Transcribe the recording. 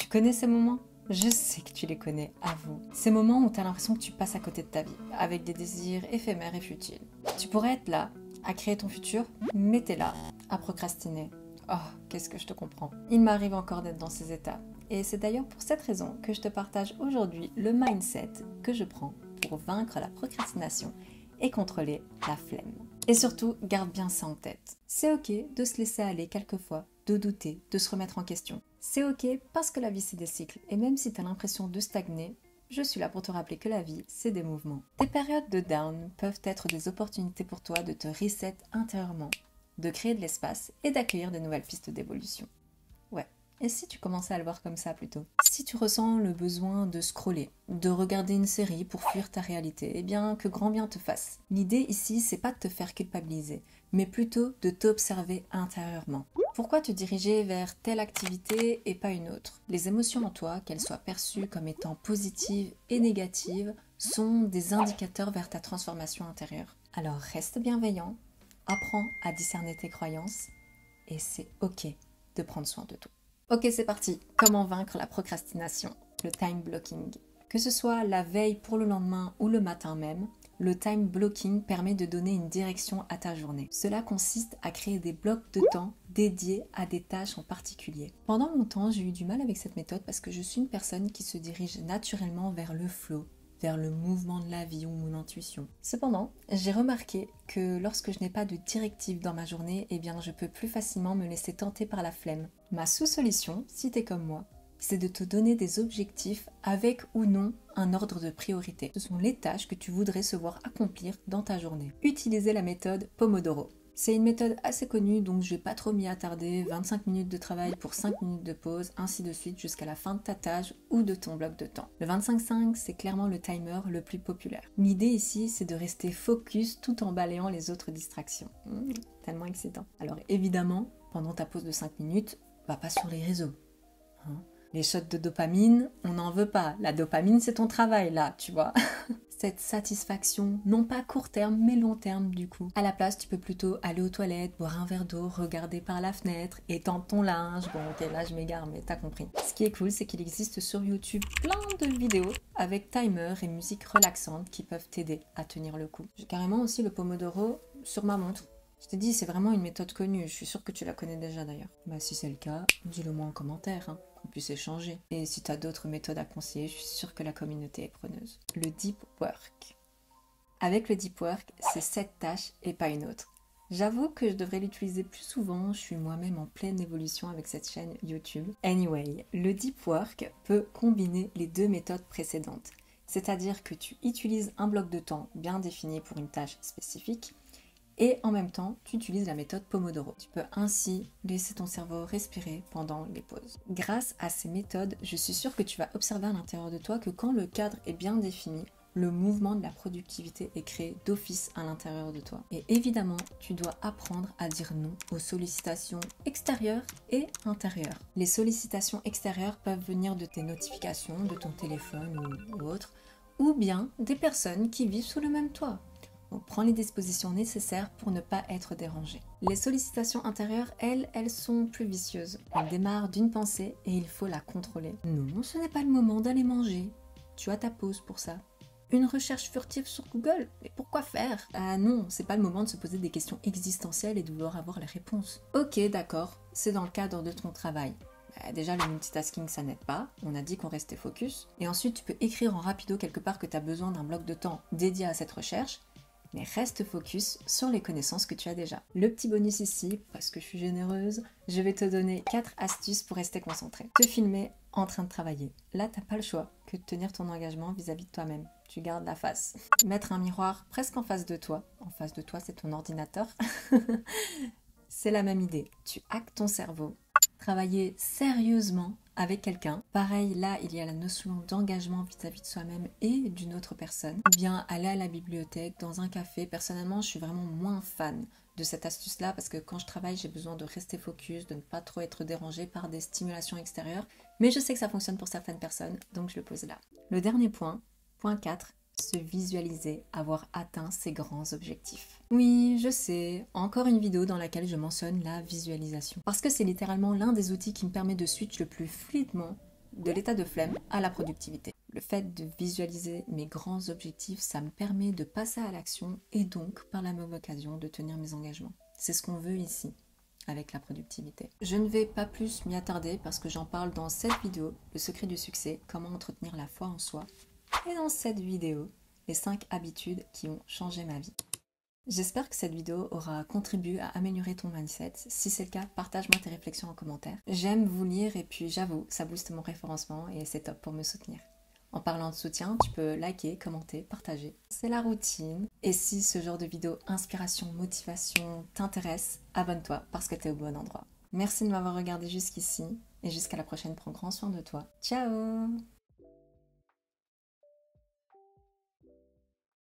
Tu connais ces moments? Je sais que tu les connais, avoue. Ces moments où tu as l'impression que tu passes à côté de ta vie, avec des désirs éphémères et futiles. Tu pourrais être là, à créer ton futur, mais t'es là, à procrastiner. Oh, qu'est-ce que je te comprends. Il m'arrive encore d'être dans ces états. Et c'est d'ailleurs pour cette raison que je te partage aujourd'hui le mindset que je prends pour vaincre la procrastination et contrôler la flemme. Et surtout, garde bien ça en tête. C'est ok de se laisser aller quelquefois, de douter, de se remettre en question. C'est ok parce que la vie c'est des cycles et même si tu as l'impression de stagner, je suis là pour te rappeler que la vie c'est des mouvements. Tes périodes de down peuvent être des opportunités pour toi de te reset intérieurement, de créer de l'espace et d'accueillir de nouvelles pistes d'évolution. Ouais. Et si tu commençais à le voir comme ça plutôt? Si tu ressens le besoin de scroller, de regarder une série pour fuir ta réalité, eh bien que grand bien te fasse. L'idée ici, c'est pas de te faire culpabiliser, mais plutôt de t'observer intérieurement. Pourquoi te diriger vers telle activité et pas une autre? Les émotions en toi, qu'elles soient perçues comme étant positives et négatives, sont des indicateurs vers ta transformation intérieure. Alors reste bienveillant, apprends à discerner tes croyances et c'est ok de prendre soin de toi. Ok, c'est parti. Comment vaincre la procrastination? Le time blocking. Que ce soit la veille pour le lendemain ou le matin même, le time blocking permet de donner une direction à ta journée. Cela consiste à créer des blocs de temps dédiés à des tâches en particulier. Pendant longtemps, j'ai eu du mal avec cette méthode parce que je suis une personne qui se dirige naturellement vers le flow, vers le mouvement de la vie ou mon intuition. Cependant, j'ai remarqué que lorsque je n'ai pas de directive dans ma journée, eh bien je peux plus facilement me laisser tenter par la flemme. Ma sous-solution, si t'es comme moi, c'est de te donner des objectifs avec ou non un ordre de priorité. Ce sont les tâches que tu voudrais se voir accomplir dans ta journée. Utilisez la méthode Pomodoro. C'est une méthode assez connue, donc je vais pas trop m'y attarder. 25 minutes de travail pour 5 minutes de pause, ainsi de suite jusqu'à la fin de ta tâche ou de ton bloc de temps. Le 25-5, c'est clairement le timer le plus populaire. L'idée ici, c'est de rester focus tout en balayant les autres distractions. Tellement excitant. Alors évidemment, pendant ta pause de 5 minutes, va pas sur les réseaux. Les shots de dopamine, on n'en veut pas. La dopamine, c'est ton travail, là, tu vois. Cette satisfaction, non pas court terme, mais long terme, du coup. À la place, tu peux plutôt aller aux toilettes, boire un verre d'eau, regarder par la fenêtre, étendre ton linge. Bon, ok, là, je m'égare, mais t'as compris. Ce qui est cool, c'est qu'il existe sur YouTube plein de vidéos avec timer et musique relaxante qui peuvent t'aider à tenir le coup. J'ai carrément aussi le Pomodoro sur ma montre. Je t'ai dit, c'est vraiment une méthode connue. Je suis sûre que tu la connais déjà d'ailleurs. Bah, si c'est le cas, dis-le moi en commentaire, qu'on puisse échanger. Et si tu as d'autres méthodes à conseiller, je suis sûre que la communauté est preneuse. Le deep work. Avec le deep work, c'est 7 tâches et pas une autre. J'avoue que je devrais l'utiliser plus souvent, je suis moi-même en pleine évolution avec cette chaîne YouTube. Anyway, le deep work peut combiner les deux méthodes précédentes. C'est-à-dire que tu utilises un bloc de temps bien défini pour une tâche spécifique, et en même temps, tu utilises la méthode Pomodoro. Tu peux ainsi laisser ton cerveau respirer pendant les pauses. Grâce à ces méthodes, je suis sûre que tu vas observer à l'intérieur de toi que quand le cadre est bien défini, le mouvement de la productivité est créé d'office à l'intérieur de toi. Et évidemment, tu dois apprendre à dire non aux sollicitations extérieures et intérieures. Les sollicitations extérieures peuvent venir de tes notifications, de ton téléphone ou autre, ou bien des personnes qui vivent sous le même toit. Donc, prends les dispositions nécessaires pour ne pas être dérangé. Les sollicitations intérieures, elles sont plus vicieuses. Elles démarrent d'une pensée et il faut la contrôler. Non, ce n'est pas le moment d'aller manger. Tu as ta pause pour ça. Une recherche furtive sur Google? Mais pourquoi faire? Ah non, c'est pas le moment de se poser des questions existentielles et de vouloir avoir les réponses. Ok, d'accord, c'est dans le cadre de ton travail. Déjà, le multitasking, ça n'aide pas. On a dit qu'on restait focus. Et ensuite, tu peux écrire en rapido quelque part que tu as besoin d'un bloc de temps dédié à cette recherche. Mais reste focus sur les connaissances que tu as déjà. Le petit bonus ici, parce que je suis généreuse, je vais te donner 4 astuces pour rester concentré. Te filmer en train de travailler. Là, t'as pas le choix que de tenir ton engagement vis-à-vis de toi-même. Tu gardes la face. Mettre un miroir presque en face de toi. En face de toi, c'est ton ordinateur. C'est la même idée. Tu hackes ton cerveau. Travailler sérieusement avec quelqu'un. Pareil, là, il y a la notion d'engagement vis-à-vis de soi-même et d'une autre personne. Ou bien aller à la bibliothèque, dans un café. Personnellement, je suis vraiment moins fan de cette astuce-là parce que quand je travaille, j'ai besoin de rester focus, de ne pas trop être dérangée par des stimulations extérieures. Mais je sais que ça fonctionne pour certaines personnes, donc je le pose là. Le dernier point, point 4, se visualiser avoir atteint ses grands objectifs. Oui, je sais, encore une vidéo dans laquelle je mentionne la visualisation. Parce que c'est littéralement l'un des outils qui me permet de switch le plus fluidement de l'état de flemme à la productivité. Le fait de visualiser mes grands objectifs, ça me permet de passer à l'action et donc, par la même occasion, de tenir mes engagements. C'est ce qu'on veut ici, avec la productivité. Je ne vais pas plus m'y attarder parce que j'en parle dans cette vidéo, le secret du succès, comment entretenir la foi en soi. Et dans cette vidéo, les 5 habitudes qui ont changé ma vie. J'espère que cette vidéo aura contribué à améliorer ton mindset. Si c'est le cas, partage-moi tes réflexions en commentaire. J'aime vous lire et puis j'avoue, ça booste mon référencement et c'est top pour me soutenir. En parlant de soutien, tu peux liker, commenter, partager. C'est la routine. Et si ce genre de vidéo inspiration, motivation t'intéresse, abonne-toi parce que tu es au bon endroit. Merci de m'avoir regardé jusqu'ici et jusqu'à la prochaine, prends grand soin de toi. Ciao!